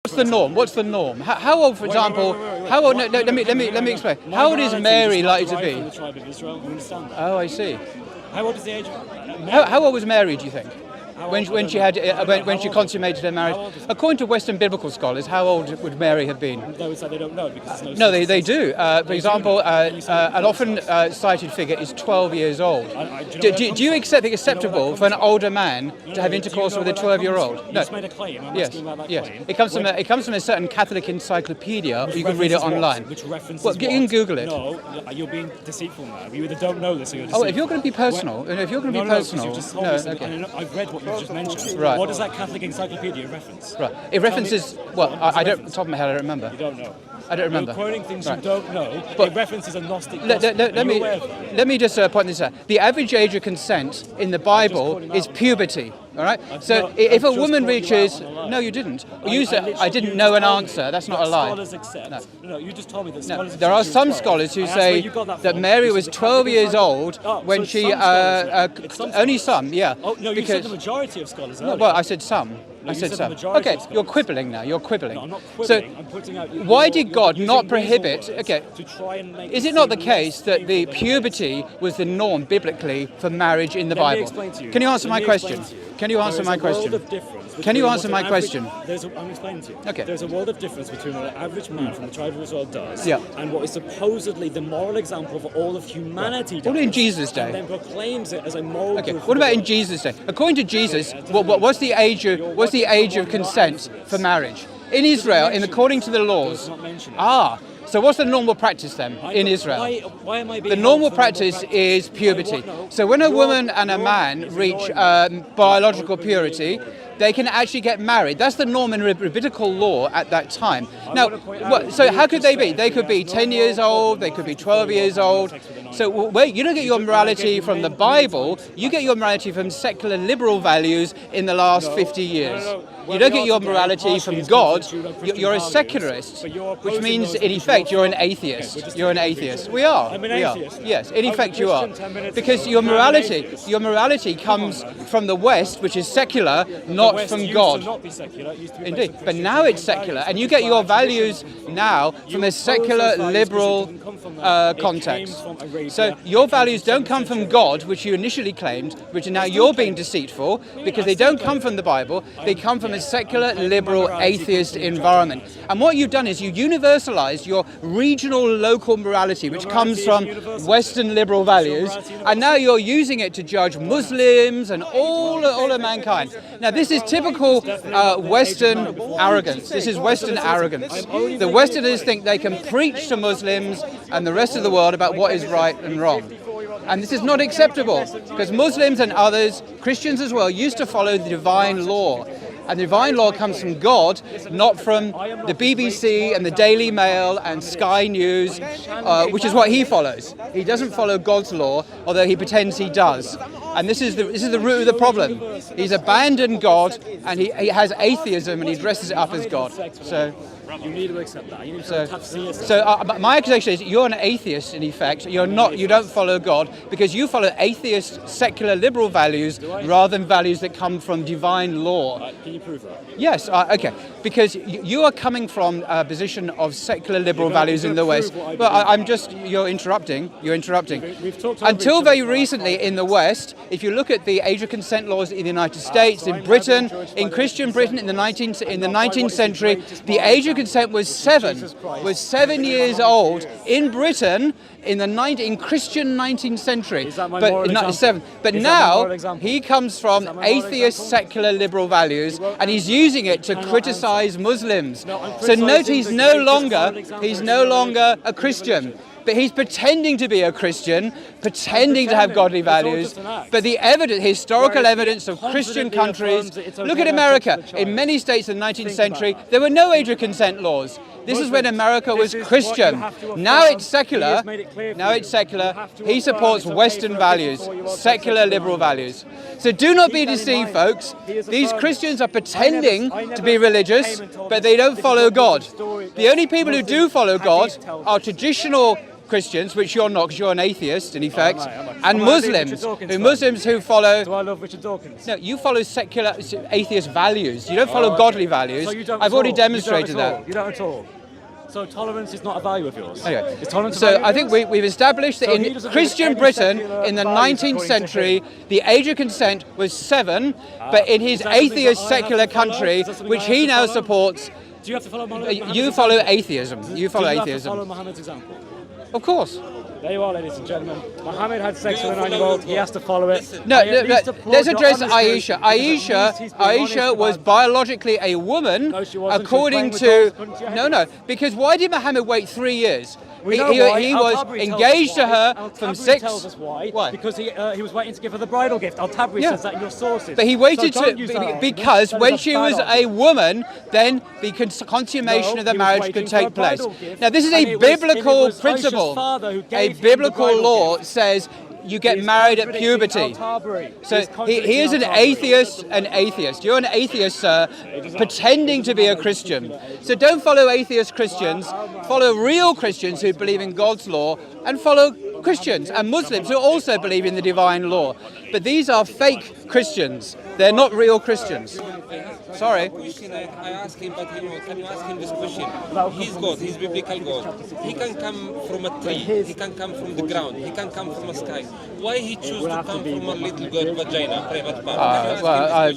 What's the norm? What's the norm? How old, for example? How old? No, let me explain. How old is Mary likely to be? From the tribe of Israel. You understand that? Oh, I see. How old is the age? How old was Mary, do you think? When she consummated her marriage? According to Western biblical scholars, how old would Mary have been? They would say they don't know because there's No, they do. For example, an often cited figure is 12 years old. Do you accept it acceptable for an older man to have intercourse with a 12-year-old? No. You just made a claim. I'm asking about that claim. It comes from a certain Catholic encyclopedia. Or you can read it online. Which references what? You can Google it. No, you're being deceitful now. You either don't know this or you're deceitful. Oh, if you're going to be personal, I've read what you just mentioned. Right. What does that Catholic encyclopedia reference? Right. It references. Well, I don't. Off the top of my head, I don't remember. You don't know. I don't remember. You're quoting things you don't know. But it references a Gnostic. Let me just point this out. The average age of consent in the Bible is puberty. All right. So if a woman reaches, no, you didn't. You said I didn't know an answer. That's not a lie. Scholars accept. No, you just told me that scholars accept. There are some scholars who say that Mary was 12 years old when she only some, yeah. Oh no, you said the majority of scholars. No, well, I said some. No, I said some. Okay, you're quibbling now. You're quibbling. No, I'm not quibbling. So, I'm putting out. Why did God not prohibit? Okay. To try and make is it not the case that the puberty was the norm biblically for marriage in the Bible? Can you answer my question? Can you answer my question? Can you answer my question? I'm explaining to you. Okay. There's a world of difference between what an average man from the tribe of Israel does and what is supposedly the moral example of all of humanity does. What in Jesus' day? And then proclaims it as a moral. Okay. What about in Jesus' day? According to Jesus, what's the age of consent for marriage in Israel? According to the laws. So what's the normal practice then in Israel? Why am I being the normal practice is puberty. So when a woman and a man reach biological purity, they can actually get married. That's the norm in rabbinical law at that time. Now, so how could they be? They could be 10 years old, they could be 12 years old. So you don't get your morality from the Bible, you get your morality from secular liberal values in the last 50 years. You don't get your morality from God, you're a secularist, which means in effect you're an atheist. You're an atheist. We are. I'm an atheist. Yes, in effect you are. Because your morality comes from the West, which is secular, not from God. Indeed, but now it's secular, and you get your values now from a secular liberal context. So your values don't come from God, which you initially claimed, which now you're being deceitful, because they don't come from the Bible, they come from a secular liberal atheist environment. And what you've done is you universalized your regional local morality, which comes from Western liberal values, and now you're using it to judge Muslims and all of mankind. Now this is typical Western arrogance. This is Western arrogance. The Westerners think they can preach to Muslims and the rest of the world about what is right and wrong. And this is not acceptable, because Muslims and others, Christians as well, used to follow the divine law. And the divine law comes from God, not from the BBC and the Daily Mail and Sky News, which is what he follows. He doesn't follow God's law, although he pretends he does. And this is the root of the problem. He's abandoned God, and he has atheism, and he dresses it up as God. So you need to accept that. You need to my accusation is you're an atheist in effect. You don't follow God because you follow atheist, secular, liberal values rather than values that come from divine law. Can you prove that? Yes. Okay. Because you are coming from a position of secular liberal values in the West. Well, you're interrupting. You're interrupting. Until very recently in the West, if you look at the age of consent laws in the United States, in Britain, in Christian Britain in the 19th century, the age of consent was 7 years old in Britain in Christian 19th century. But now he comes from atheist, secular, liberal values, and he's using it to criticize Muslims. So note he's no longer a Christian. But he's pretending to be a Christian, pretending to have godly values. But the historical evidence of Christian countries, look at America. In many states in the 19th century, there were no age of consent laws. This is when America was Christian. Now it's secular. He supports Western values, secular liberal values. So do not be deceived, folks. These Christians are pretending to be religious, but they don't follow God. The only people who do follow God are traditional Christians, which you're not because you're an atheist in effect, and I'm Muslims, who follow. Do I love Richard Dawkins? No, you follow secular atheist values. You don't follow godly values. So you don't I've already demonstrated that. You don't at all. So tolerance is not a value of yours. Anyway, Is tolerance a so value I of think yours? we've established that So he in doesn't Christian think any Britain secular in the values 19th according to century, him. the age of consent was 7, but in his Is that something atheist that I have secular to follow? country, Is that something which I have he to now follow? supports, Do you have to follow Mohammed's you follow example? atheism. You follow Do you atheism. have to follow Mohammed's example? Of course. There you are, ladies and gentlemen. Mohammed had sex with a 9-year-old. He has to follow it. No, I at least applaud let's your address honesty, Aisha. because at least he's been honest Aisha was about- biologically a woman, No, she wasn't. She was according playing to. with dolls, couldn't you? No, because why did Muhammad wait 3 years? We know why. He was Al-Tabari tells engaged us to why. her Al-Tabari from 6. tells us why. Why? Because he was waiting to give her the bridal gift. Al-Tabari Yeah. says that in your sources. But he waited so don't use that argument. because That when is she bad was a argument. woman, then the consummation No, of the he was marriage waiting could for a take place. bridal gift, Now, this is and a it was biblical Aisha's principle. father who A gave him the biblical bridal law gift. says you get He is married at contradicting puberty. Al-Tabari. So He is he is an contradicting Al-Tabari. atheist. You're an atheist, sir, pretending to be a Christian. So don't follow atheist Christians. Follow real Christians who believe in God's law, and follow Christians and Muslims who also believe in the divine law. But these are fake Christians. They're not real Christians. Sorry. I asked him, but can you ask him this question? He's God, he's biblical God. He can come from a tree, he can come from the ground, he can come from a sky. Why he choose to come from a little girl vagina, private part?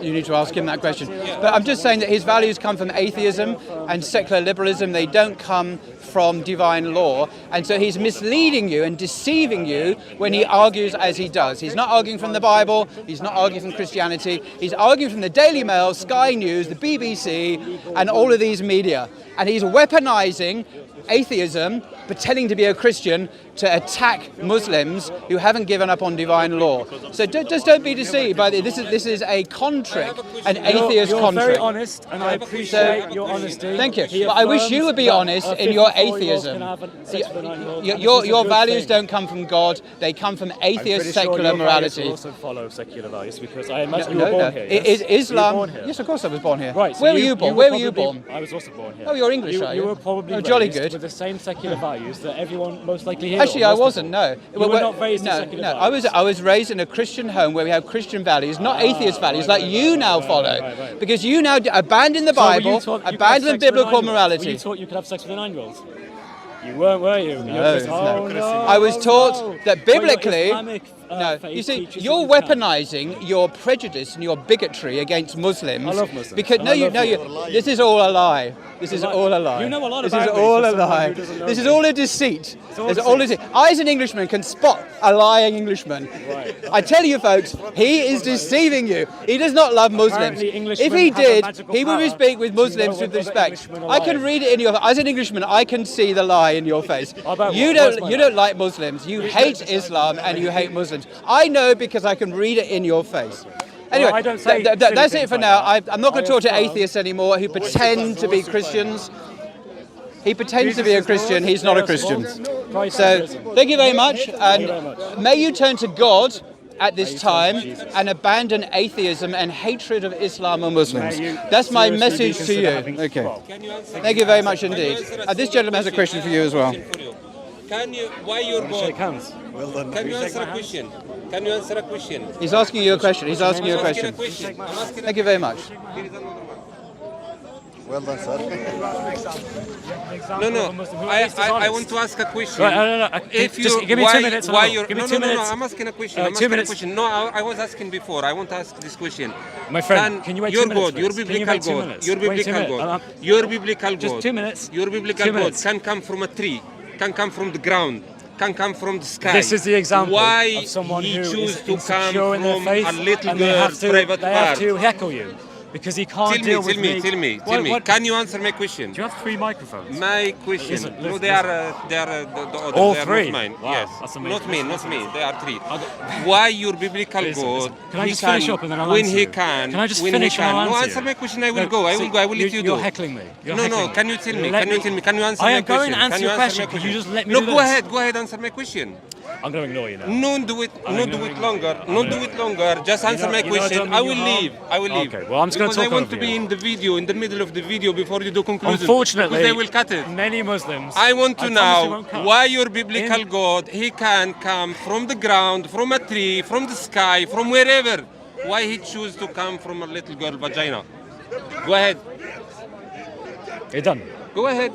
You need to ask him that question. But I'm just saying that his values come from atheism and secular liberalism. They don't come from divine law, and so he's misleading you and deceiving you when he argues as he does. He's not arguing from the Bible, he's not arguing from Christianity, he's arguing from the Daily Mail, Sky News, the BBC, and all of these media. And he's weaponizing atheism, pretending to be a Christian, to attack Muslims who haven't given up on divine law. So just don't be deceived by this. This is a contrick, an atheist You're contrick. very honest, and I appreciate your honesty. Thank you. He But I wish you affirms would be that honest a in your 54-year-old atheism. can have sex with a 9-year-old. Your values don't come from God, they come from atheist secular morality. I also follow secular values because I imagine you were born here. Is Yes? You were Islam? born here. Yes, of course I was born here. Right. So Where were you born? Where were you born? I was also born here. Oh, you're English, are you? You were probably Oh, jolly raised good. with the same secular values that everyone most likely here. Actually, I wasn't. No, You were not raised in no, secular no. values. I was raised in a Christian home where we have Christian values, not atheist values, like you now follow. right. Because you now abandon the So were you Bible, taught you could have abandon sex with a biblical 9-year-old? Were morality. you taught you could have sex with a 9-year-old? You weren't, were you? No. I was taught that biblically. No, you see, you're weaponizing your prejudice and your bigotry against Muslims. I love Muslims. Because this is all a lie. This is all a lie. You know a lot This about is me all for a someone lie. who doesn't know This is me. all a deceit. all It's all deceit. deceit. I, as an Englishman, can spot a lying Englishman. Right. I tell you, folks, he is deceiving you. He does not love Muslims. Apparently Englishmen If he have a did, magical he would power speak with to know Muslims when with other respect. Englishmen are I can lying. read it in your. As an Englishman, I can see the lie in your face. about You what? don't. What's my You lie? don't like Muslims. You hate Islam and you hate Muslims. I know because I can read it in your face. Anyway, I don't say that's silly it for things now. like that. I'm not going to talk to affirm- atheists anymore who pretend to be Christians. He pretends to be a Christian. He's not a Christian. So thank you very much, and may you turn to God at this time and abandon atheism and hatred of Islam and Muslims. That's my message to you. Okay. Thank you very much indeed. This gentleman has a question for you as well. Why you're Shake God? hands. Can you answer a question? Can you answer a question? He's asking you a question. He's asking you a question. I'm asking Thank you very much. Well done, sir. No. I want to ask a question. Right, no. If you, Just give me 2 minutes. Why you're, Give me no, 2 no, minutes. No, I'm asking a question. Uh, I'm 2 asking minutes. a question. No, I was asking before. I want to ask this question. My friend, can you wait 2 you're minutes? God. You're please? Can you biblical wait 2 God. minutes? You're Wait 2 biblical minutes. God. You're biblical God. Just 2 minutes. Your biblical 2 God minutes. can come from a tree, can come from the ground, can come from the sky. This is the example Why of someone he who choose is to come insecure in their from faith, a little and they girl's private they have part. to heckle you because he can't deal with me. Tell me. What- Can you answer my question? Do you have 3 microphones? My question. Listen, No, listen, they are the others. All they are 3? Not mine. Wow, Yes. that's amazing. Not me. They are 3. Why your biblical God? Can I he just finish up and then I'll when answer he you? can. Can I just when finish he and can. I'll No, answer answer you? my question. I will No, go. I see, will go. I will let you do. You're heckling me. You're No. heckling me. Can you tell me? Let Can you tell me? Can you answer I my am going question? to answer Can your you question. my Could you just let me No, do go this? ahead. Go ahead. Answer my question. I'm going to ignore you now. No, do it longer. No, do it longer. Just answer my question. I will leave. Okay, well, I'm just going to talk Because I want to over be you. in the video, in the middle of the video before you do conclusion. Unfortunately, because they will cut it. many Muslims. I want to promise you know won't cut. why your biblical God, he can come from the ground, from a tree, from the sky, from wherever. Why he choose to come from a little girl vagina? Go ahead. You're done. Go ahead.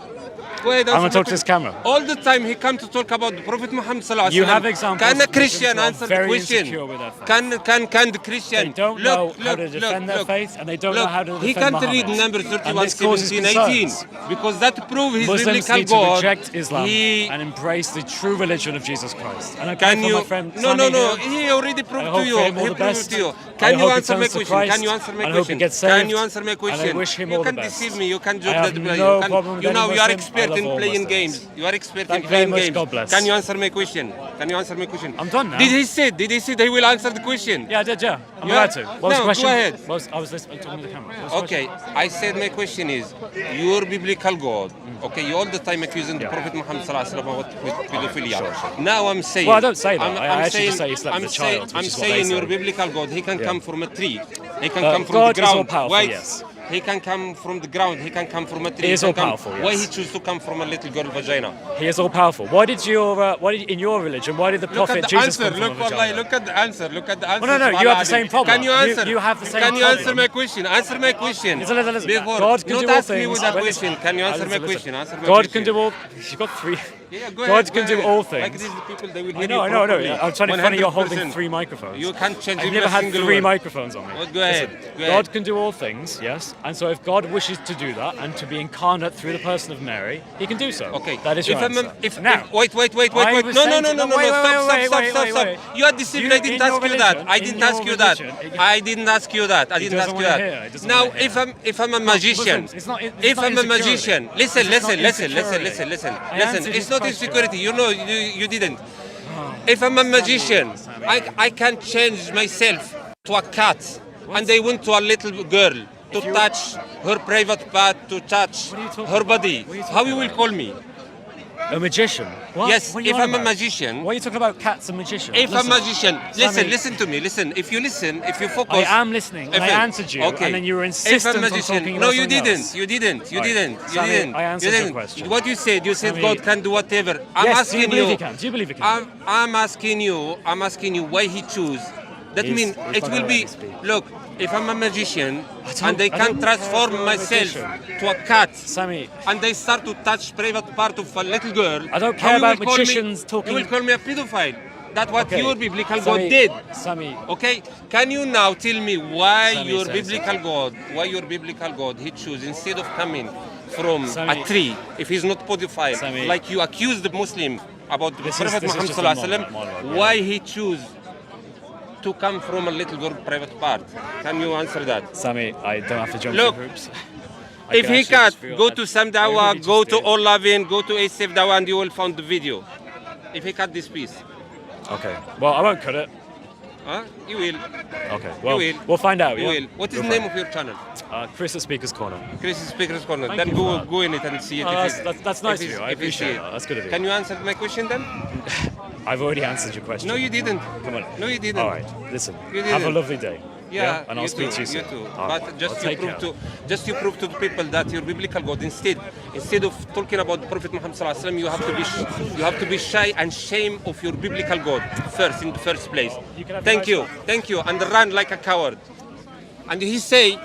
Go ahead. I'm going to talk to this camera. All the time he come to talk about the Prophet Muhammad sallallahu alaihi wasallam. You have examples. Can a of Christian Muslims who are answer the very question? insecure with their faith. Can the Christian? They don't know how to defend their faith, and they don't know how to defend He can't Muhammad. read Numbers And 31, this causes 17, 18 concerns. because that proves his Muslims biblical need to God. reject Islam He and embrace the true religion of Jesus Christ. And I pray can for you? my friend No. Sami here. He already proved I to hope you. for him all He the proved best. to you. I Can you hope he answer my turns to question? Christ, Can you answer my and I hope he question? gets Can saved, you answer my question? and I wish him you all the can best. deceive me. You can I joke have that no problem with you know any you are Muslim. expert I love in all playing Muslims. games. You are expert Thank in you very playing much. games. God bless. Can you answer my question? Can you answer my question? I'm done now. Did he say that he will answer the question? Yeah, I did, yeah. I'm Yeah? allowed to. What was No, the question? go ahead. I was listening to the camera. What was the Okay, I said my question is, your biblical God, okay, you all the time accusing the Yeah. Prophet Muhammad sallallahu alaihi wasallam about pedophilia. Now I'm saying... Well, I don't say that. I'm I actually saying, just say he slept with a child, which I'm is what they saying your say. biblical God, he can Yeah. come from a tree. He can come from God the is all ground. powerful, Why? yes. He can come from the ground. He can come from a tree. He is can all come- powerful, yes. Why he choose to come from a little girl vagina? He is all powerful. Why did in your religion, why did the Look prophet at the Jesus answer. come from a Look, wallahi, vagina? look at the answer. Look at the answer. Well, no, you have the same problem. Can you answer? You have the same Can you problem. answer my question? Answer my question. Listen. Before, God can not do all ask me things. with that But question. listen, Can you answer listen, my question? listen. Answer my God question. can do all. You got three. Yeah, God can do all things. Like these people, they will hear I know. you properly. I'm trying to funny. You're holding 100%. three microphones. You can't change I've even never a had single three word. microphones on me. Well, go ahead. Listen, Go ahead. God can do all things, yes. And so if God wishes to do that and to be incarnate through the person of Mary, he can do so. Okay. That is your answer. Now, wait. I No. was saying to them, wait. Stop. You are deceiving. I didn't ask you that. I didn't ask you that. I didn't ask you that. I didn't ask you that. Now, if I'm a magician, if I'm a magician, listen. It's not insecurity. You know, you didn't. If I'm a magician, I can change myself to a cat, and they went to a little girl to touch her private part, to touch her body. How you will call me? A magician? What? Yes, What are you if on I'm a about? magician. Why are you talking about cats and magicians? If I'm a magician, Sammy. listen to me. Listen, if you focus. I am listening. And I answered you, Okay. and then you were If insistent I'm a on magician, talking about no, you something didn't. else. You didn't. Sammy, I answered your question. What you said Sammy. God can do whatever. I'm Yes, asking do you believe you. he can? Do you believe he can? I'm asking you why he choose. That He's- means he's it not will gonna be. let me speak. Look, if I'm a magician and I they can don't transform care if you're a myself magician. to a cat. Sammy, And they start to touch private part of a little girl. I don't how care you about will call me- magicians talking- You will call me a pedophile. That's what okay. your biblical God Sammy, did. Sammy, Okay, can you now tell me why Sammy, your Sammy, biblical God, he choose instead of coming from Sammy. a tree, if he's not pedophile, Sammy. like you accused the Muslim about the This is- Prophet this is Muhammad just a sallallahu alaihi monologue, wasallam, yeah. why he choose to come from a little girl private part? Can you answer that? Sammy, I don't have to jump Look, through hoops. If he can't, feel go that to Sam I Dawa, really go just to did. All Loving, go to ASF Dawa, and you will find the video. If he cut this piece, Okay, well, I won't cut it. huh? You will. Okay, well, You will. we'll find out, You yeah? will. What is the We'll name find of your channel? out. Chris at Speakers Corner. Chris Speakers Corner. Thank Then you for go that. in it and see it. Oh, if that's nice of if you. it's- I if you see appreciate it. that. That's good of you. Can you answer my question then? I've already answered your question. No, you didn't. Come on. No, you didn't. All right, listen. You Have a didn't. lovely day. Yeah, and I'll speak to you soon. You too. All right, But I'll just you take prove care. to the people that your biblical God instead of talking about Prophet Muhammad sallallahu alaihi wasallam, you have to be shy and shame of your biblical God first in the first place. can have Thank a you, nice and run like a coward. And he say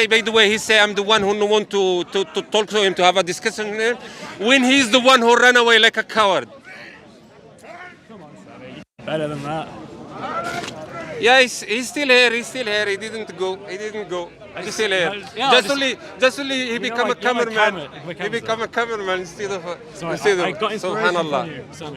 by the way, I'm the one who want to talk to him, to have a discussion with him, when he's the one who ran away like a coward. Better than that. Yeah, he's still here. He didn't go. He's still here. Yeah, just only he become a cameraman. Like He become a cameraman instead of Sorry, instead of I got inspiration subhanallah. from you. Sammy.